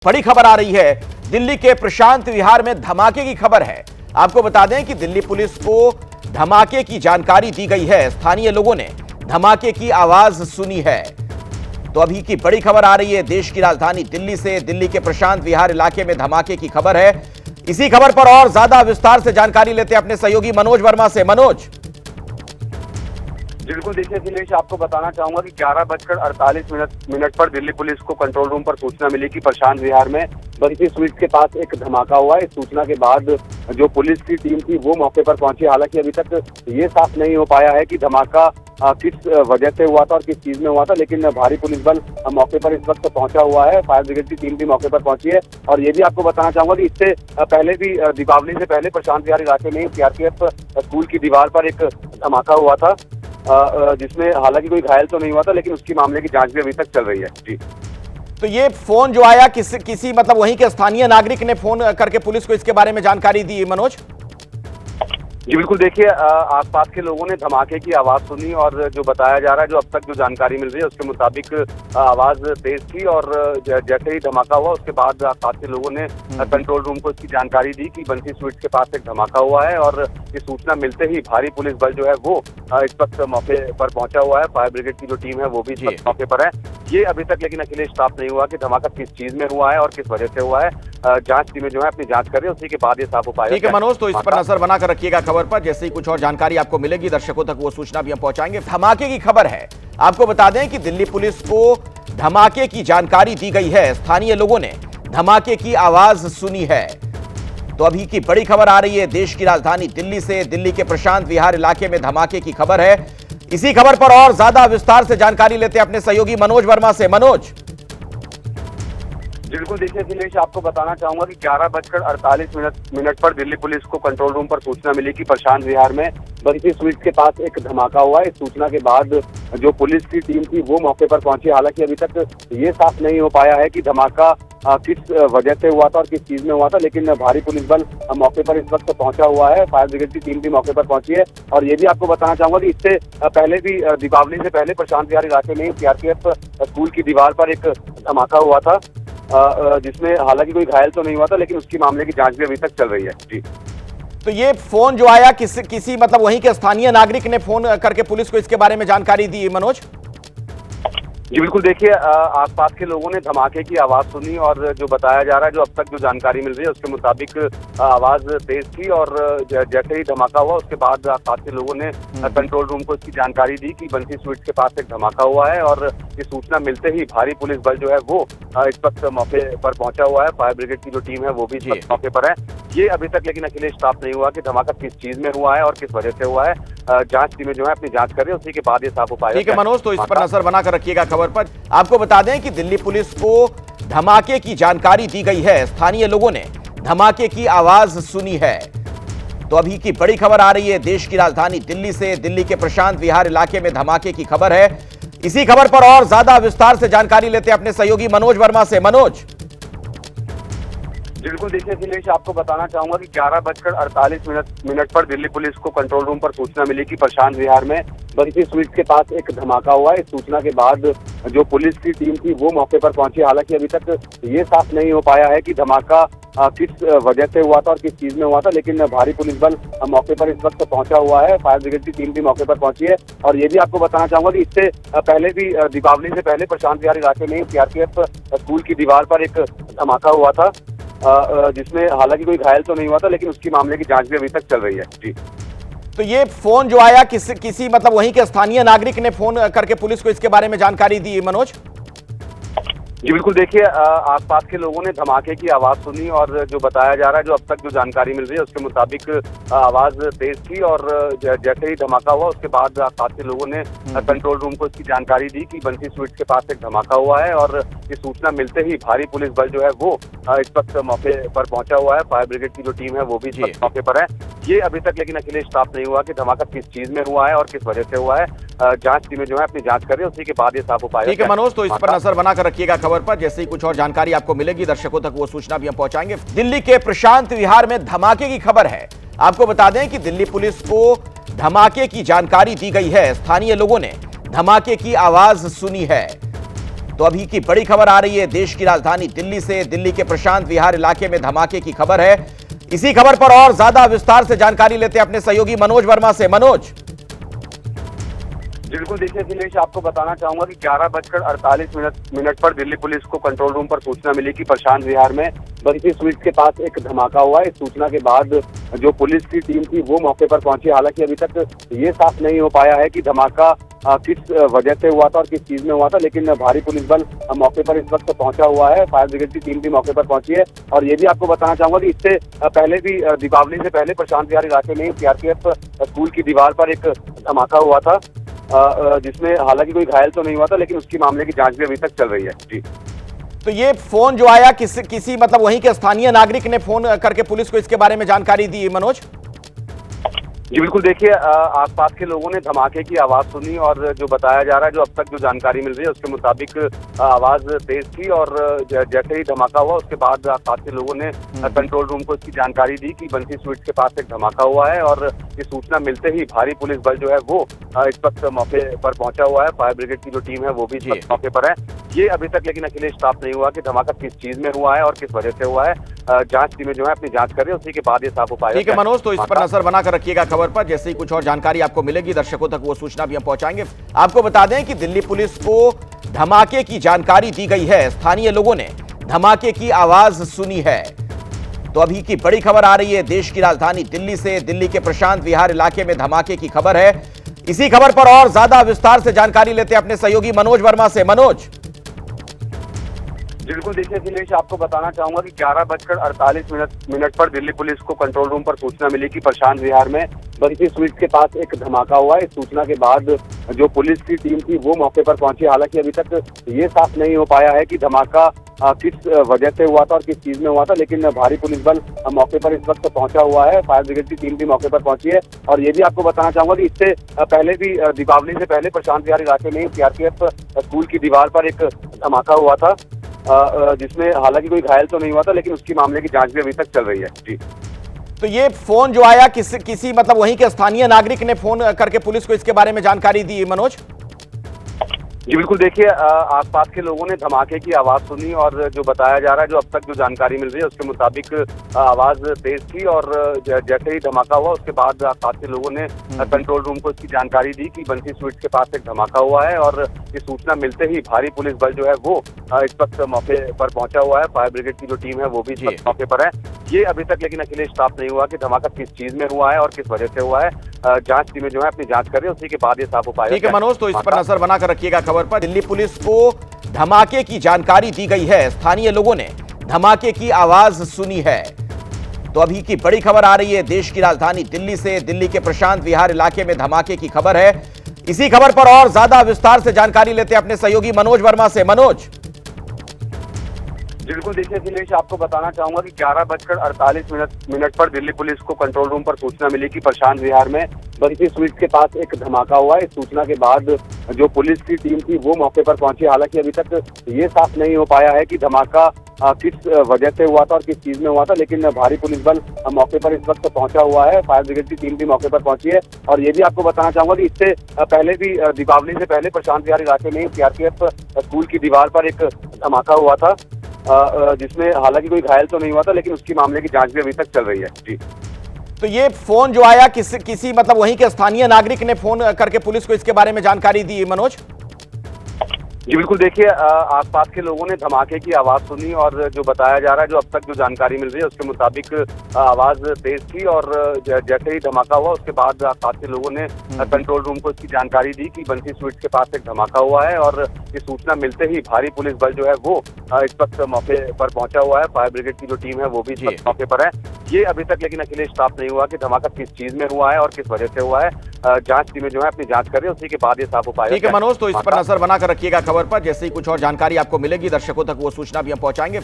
बड़ी खबर आ रही है। दिल्ली के प्रशांत विहार में धमाके की खबर है। आपको बता दें कि दिल्ली पुलिस को धमाके की जानकारी दी गई है। स्थानीय लोगों ने धमाके की आवाज सुनी है। तो अभी की बड़ी खबर आ रही है देश की राजधानी दिल्ली से। दिल्ली के प्रशांत विहार इलाके में धमाके की खबर है। इसी खबर पर और ज्यादा विस्तार से जानकारी लेते हैं अपने सहयोगी मनोज वर्मा से। मनोज, बिल्कुल, देखिए अखिलेश, आपको बताना चाहूंगा कि 11:48 पर दिल्ली पुलिस को कंट्रोल रूम पर सूचना मिली कि प्रशांत विहार में बंसी स्वीट्स के पास एक धमाका हुआ है। इस सूचना के बाद जो पुलिस की टीम थी वो मौके पर पहुंची। हालांकि अभी तक ये साफ नहीं हो पाया है कि धमाका किस वजह से हुआ था और किस चीज में हुआ था, लेकिन भारी पुलिस बल मौके पर इस वक्त पहुंचा हुआ है। फायर ब्रिगेड की टीम भी मौके पर पहुंची है। और ये भी आपको बताना चाहूंगा कि इससे पहले भी दीपावली से पहले प्रशांत विहार इलाके में सीआरपीएफ स्कूल की दीवार पर एक धमाका हुआ था, जिसमें हालांकि कोई घायल तो नहीं हुआ था, लेकिन उसकी मामले की जांच भी अभी तक चल रही है। जी, तो ये फोन जो आया किसी मतलब वहीं के स्थानीय नागरिक ने फोन करके पुलिस को इसके बारे में जानकारी दी। मनोज जी बिल्कुल, देखिए आसपास के लोगों ने धमाके की आवाज सुनी और जो बताया जा रहा है, जो अब तक जो जानकारी मिल रही है उसके मुताबिक आवाज तेज थी और जैसे ही धमाका हुआ उसके बाद आसपास के लोगों ने कंट्रोल रूम को इसकी जानकारी दी कि बंसी स्वीट्स के पास एक धमाका हुआ है। और ये सूचना मिलते ही भारी पुलिस बल जो है वो इस वक्त मौके पर पहुंचा हुआ है। फायर ब्रिगेड की जो टीम है वो भी इस वक्त मौके पर है। ये अभी तक लेकिन अखिलेश साफ नहीं हुआ कि धमाका किस चीज में हुआ है और किस वजह से हुआ है। जांच टीमें जो है अपनी जांच कर रही है, उसी के बाद ये साफ हो पाएगा। ठीक है मनोज, तो इस पर नजर बनाकर रखिएगा खबर पर। जैसे ही कुछ और जानकारी आपको मिलेगी दर्शकों तक वो सूचना भी हम पहुंचाएंगे। धमाके की खबर है। आपको बता दें कि दिल्ली पुलिस को धमाके की जानकारी दी गई है। स्थानीय लोगों ने धमाके की आवाज सुनी है। तो अभी की बड़ी खबर आ रही है देश की राजधानी दिल्ली से। दिल्ली के प्रशांत विहार इलाके में धमाके की खबर है। इसी खबर पर और ज्यादा विस्तार से जानकारी लेते हैं अपने सहयोगी मनोज वर्मा से। मनोज, बिल्कुल, देखिए अखिलेश, आपको बताना चाहूंगा कि 11:48 पर दिल्ली पुलिस को कंट्रोल रूम पर सूचना मिली कि प्रशांत विहार में बंसी स्वीट्स के पास एक धमाका हुआ है। इस सूचना के बाद जो पुलिस की टीम थी वो मौके पर पहुंची। हालांकि अभी तक ये साफ नहीं हो पाया है कि धमाका किस वजह से हुआ था और किस चीज में हुआ था, लेकिन भारी पुलिस बल मौके पर इस वक्त पहुंचा हुआ है। फायर ब्रिगेड की टीम भी मौके पर पहुंची है। और ये भी आपको बताना चाहूंगा कि इससे पहले भी दीपावली से पहले प्रशांत विहार इलाके में सीआरपीएफ स्कूल की दीवार पर एक धमाका हुआ था, जिसमें हालांकि कोई घायल तो नहीं हुआ था, लेकिन उसकी मामले की जांच भी अभी तक चल रही है। जी, तो ये फोन जो आया किसी मतलब वहीं के स्थानीय नागरिक ने फोन करके पुलिस को इसके बारे में जानकारी दी। मनोज जी बिल्कुल, देखिए आसपास के लोगों ने धमाके की आवाज सुनी और जो बताया जा रहा है, जो अब तक जो जानकारी मिल रही है उसके मुताबिक आवाज तेज थी और जैसे ही धमाका हुआ उसके बाद आसपास के लोगों ने कंट्रोल रूम को इसकी जानकारी दी कि बंसी स्वीट्स के पास एक धमाका हुआ है। और ये सूचना मिलते ही भारी पुलिस बल जो है वो इस वक्त मौके पर पहुंचा हुआ है। फायर ब्रिगेड की जो टीम है वो भी इस वक्त मौके पर है। ये अभी तक लेकिन अखिलेश साफ नहीं हुआ कि धमाका किस चीज में हुआ है और किस वजह से हुआ है। जांच टीमें जो है अपनी जांच कर रही है, उसी के बाद ये साफ हो पाएगा। ठीक है मनोज, तो इस पर नजर बनाकर रखिएगा खबर पर। आपको बता दें कि दिल्ली पुलिस को धमाके की जानकारी दी गई है। स्थानीय लोगों ने धमाके की आवाज सुनी है। तो अभी की बड़ी खबर आ रही है देश की राजधानी दिल्ली से। दिल्ली के प्रशांत विहार इलाके में धमाके की खबर है। इसी खबर पर और ज्यादा विस्तार से जानकारी लेते हैं अपने सहयोगी मनोज वर्मा से। मनोज बिल्कुल, देखिए अखिलेश, आपको बताना चाहूंगा कि 11:48 पर दिल्ली पुलिस को कंट्रोल रूम पर सूचना मिली कि प्रशांत विहार में बंसी स्वीट्स के पास एक धमाका हुआ है। इस सूचना के बाद जो पुलिस की टीम थी वो मौके पर पहुंची। हालांकि अभी तक ये साफ नहीं हो पाया है कि धमाका किस वजह से हुआ था और किस चीज में हुआ था, लेकिन भारी पुलिस बल मौके पर इस वक्त पहुंचा हुआ है। फायर ब्रिगेड की टीम भी मौके पर पहुंची है। और ये भी आपको बताना चाहूंगा कि इससे पहले भी दीपावली से पहले प्रशांत विहार इलाके में सीआरपीएफ स्कूल की दीवार पर एक धमाका हुआ था, जिसमें हालांकि कोई घायल तो नहीं हुआ था, लेकिन उसकी मामले की जांच भी अभी तक चल रही है। जी, तो ये फोन जो आया किसी मतलब वहीं के स्थानीय नागरिक ने फोन करके पुलिस को इसके बारे में जानकारी दी। मनोज जी बिल्कुल, देखिए आसपास के लोगों ने धमाके की आवाज सुनी और जो बताया जा रहा है, जो अब तक जो जानकारी मिल रही है उसके मुताबिक आवाज तेज थी और जैसे ही धमाका हुआ उसके बाद आसपास के लोगों ने कंट्रोल रूम को इसकी जानकारी दी कि बंसी स्वीट्स के पास एक धमाका हुआ है। और ये सूचना मिलते ही भारी पुलिस बल जो है वो इस वक्त मौके पर पहुंचा हुआ है। फायर ब्रिगेड की जो टीम है वो भी इस वक्त मौके पर है। ये अभी तक लेकिन अखिलेश साफ नहीं हुआ कि धमाका किस चीज में हुआ है और किस वजह से हुआ है। जांच टीमें जो है अपनी जांच कर रही है, उसी के बाद ये साफ हो पाएगा। ठीक है मनोज, तो इस पर नजर बनाकर रखिएगा खबर पर। जैसे ही कुछ और जानकारी आपको मिलेगी दर्शकों तक वो सूचना भी हम पहुंचाएंगे। दिल्ली के प्रशांत विहार में धमाके की खबर है। आपको बता दें कि दिल्ली पुलिस को धमाके की जानकारी दी गई है। स्थानीय लोगों ने धमाके की आवाज सुनी है। तो अभी की बड़ी खबर आ रही है देश की राजधानी दिल्ली से। दिल्ली के प्रशांत विहार इलाके में धमाके की खबर है। इसी खबर पर और ज्यादा विस्तार से जानकारी लेते हैं अपने सहयोगी मनोज वर्मा से। मनोज, बिल्कुल, देखिए अखिलेश, आपको बताना चाहूंगा कि 11:48 पर दिल्ली पुलिस को कंट्रोल रूम पर सूचना मिली कि प्रशांत विहार में बंसी स्वीट्स के पास एक धमाका हुआ है। इस सूचना के बाद जो पुलिस की टीम थी वो मौके पर पहुंची। हालांकि अभी तक ये साफ नहीं हो पाया है कि धमाका किस वजह से हुआ था और किस चीज में हुआ था, लेकिन भारी पुलिस बल मौके पर इस वक्त पहुंचा हुआ है। फायर ब्रिगेड की टीम भी मौके पर पहुंची है। और ये भी आपको बताना चाहूंगा कि इससे पहले भी दीपावली से पहले प्रशांत विहार इलाके में सीआरपीएफ स्कूल की दीवार पर एक धमाका हुआ था, जिसमें हालांकि कोई घायल तो नहीं हुआ था, लेकिन उसकी मामले की जांच भी अभी तक चल रही है। जी, तो ये फोन जो आया किसी मतलब वहीं के स्थानीय नागरिक ने फोन करके पुलिस को इसके बारे में जानकारी दी मनोज? जी बिल्कुल, देखिए आसपास के लोगों ने धमाके की आवाज सुनी और जो बताया जा रहा है, जो अब तक जो जानकारी मिल रही है उसके मुताबिक आवाज तेज थी और जैसे ही धमाका हुआ उसके बाद आसपास के लोगों ने कंट्रोल रूम को इसकी जानकारी दी कि बंसी स्वीट्स के पास एक धमाका हुआ है। और ये सूचना मिलते ही भारी पुलिस बल जो है वो इस वक्त मौके पर पहुंचा हुआ है। फायर ब्रिगेड की जो टीम है वो भी इस वक्त मौके पर है। ये अभी तक लेकिन अखिलेश साफ नहीं हुआ कि धमाका किस चीज में हुआ है और किस वजह से हुआ है। जांच टीमें जो है अपनी जांच कर रही है, उसी के बाद ये साफ हो पाएगा। ठीक है मनोज, तो इस पर नजर बनाकर रखिएगा खबर पर। जैसे ही कुछ और जानकारी आपको मिलेगी दर्शकों तक वो सूचना भी हम पहुंचाएंगे। आपको बता दें कि दिल्ली पुलिस को धमाके की जानकारी दी गई है। स्थानीय लोगों ने धमाके की आवाज सुनी है। तो अभी की बड़ी खबर आ रही है देश की राजधानी दिल्ली से। दिल्ली के प्रशांत विहार इलाके में धमाके की खबर है। इसी खबर पर और ज्यादा विस्तार से जानकारी लेते हैं अपने सहयोगी मनोज वर्मा से। मनोज, बिल्कुल, देखिए अखिलेश, आपको बताना चाहूंगा कि 11:48 पर दिल्ली पुलिस को कंट्रोल रूम पर सूचना मिली कि प्रशांत विहार में बंसी स्वीट्स के पास एक धमाका हुआ है। इस सूचना के बाद जो पुलिस की टीम थी वो मौके पर पहुंची। हालांकि अभी तक ये साफ नहीं हो पाया है कि धमाका किस वजह से हुआ था और किस चीज में हुआ था, लेकिन भारी पुलिस बल मौके पर इस वक्त पहुंचा हुआ है। फायर ब्रिगेड की टीम भी मौके पर पहुंची है। और ये भी आपको बताना चाहूंगा कि इससे पहले भी दीपावली से पहले प्रशांत विहार इलाके में सीआरपीएफ स्कूल की दीवार पर एक धमाका हुआ था, जिसमें हालांकि कोई घायल तो नहीं हुआ था, लेकिन उसकी मामले की जांच भी अभी तक चल रही है। जी, तो ये फोन जो आया किसी मतलब वहीं के स्थानीय नागरिक ने फोन करके पुलिस को इसके बारे में जानकारी दी मनोज? जी बिल्कुल, देखिए आसपास के लोगों ने धमाके की आवाज सुनी और जो बताया जा रहा है, जो अब तक जो जानकारी मिल रही है उसके मुताबिक आवाज तेज थी और जैसे ही धमाका हुआ उसके बाद आसपास के लोगों ने कंट्रोल रूम को इसकी जानकारी दी कि बंसी स्वीट्स के पास एक धमाका हुआ है। और ये सूचना मिलते ही भारी पुलिस बल जो है वो इस वक्त मौके पर पहुंचा हुआ है। फायर ब्रिगेड की जो टीम है वो भी इस वक्त मौके पर है। ये अभी तक लेकिन अखिलेश साफ नहीं हुआ कि धमाका किस चीज में हुआ है और किस वजह से हुआ है। जांच टीमें जो है अपनी जांच कर रही है, उसी के बाद ये साफ हो पाएगा। ठीक है मनोज, तो इस पर नजर बनाकर रखिएगा खबर पर। दिल्ली पुलिस को धमाके की जानकारी दी गई है। स्थानीय लोगों ने धमाके की आवाज सुनी है। तो अभी की बड़ी खबर आ रही है देश की राजधानी दिल्ली से। दिल्ली के प्रशांत विहार इलाके में धमाके की खबर है। इसी खबर पर और ज्यादा विस्तार से जानकारी लेते हैं अपने सहयोगी मनोज वर्मा से। मनोज, बिल्कुल, देखिए अखिलेश, आपको बताना चाहूंगा कि 11:48 पर दिल्ली पुलिस को कंट्रोल रूम पर सूचना मिली कि प्रशांत विहार में बंसी स्वीट्स के पास एक धमाका हुआ है। इस सूचना के बाद जो पुलिस की टीम थी वो मौके पर पहुंची। हालांकि अभी तक ये साफ नहीं हो पाया है कि धमाका किस वजह से हुआ था और किस चीज में हुआ था, लेकिन भारी पुलिस बल मौके पर इस वक्त पहुंचा हुआ है। फायर ब्रिगेड की टीम भी मौके पर पहुंची है। और ये भी आपको बताना चाहूंगा कि इससे पहले भी दीपावली से पहले प्रशांत विहार इलाके में सीआरपीएफ स्कूल की दीवार पर एक धमाका हुआ था, जिसमें हालांकि कोई घायल तो नहीं हुआ था, लेकिन उसकी मामले की जांच भी अभी तक चल रही है। जी, तो ये फोन जो आया किसी मतलब वहीं के स्थानीय नागरिक ने फोन करके पुलिस को इसके बारे में जानकारी दी मनोज? जी बिल्कुल, देखिए आसपास के लोगों ने धमाके की आवाज सुनी और जो बताया जा रहा है, जो अब तक जो जानकारी मिल रही है उसके मुताबिक आवाज तेज थी और जैसे ही धमाका हुआ उसके बाद आसपास के लोगों ने कंट्रोल रूम को इसकी जानकारी दी कि बंसी स्वीट्स के पास एक धमाका हुआ है। और ये सूचना मिलते ही भारी पुलिस बल जो है वो इस वक्त मौके पर पहुंचा हुआ है। फायर ब्रिगेड की जो टीम है वो भी इस वक्त मौके पर है। ये अभी तक लेकिन अखिलेश साफ नहीं हुआ कि धमाका किस चीज में हुआ है और किस वजह से हुआ है। जांच टीमें जो है अपनी जांच कर रही है, उसी के बाद ये साफ हो पाएगा। ठीक है मनोज, तो इस पर नजर बनाकर रखिएगा खबर पर। जैसे ही कुछ और जानकारी आपको मिलेगी दर्शकों तक वो सूचना भी हम पहुंचाएंगे।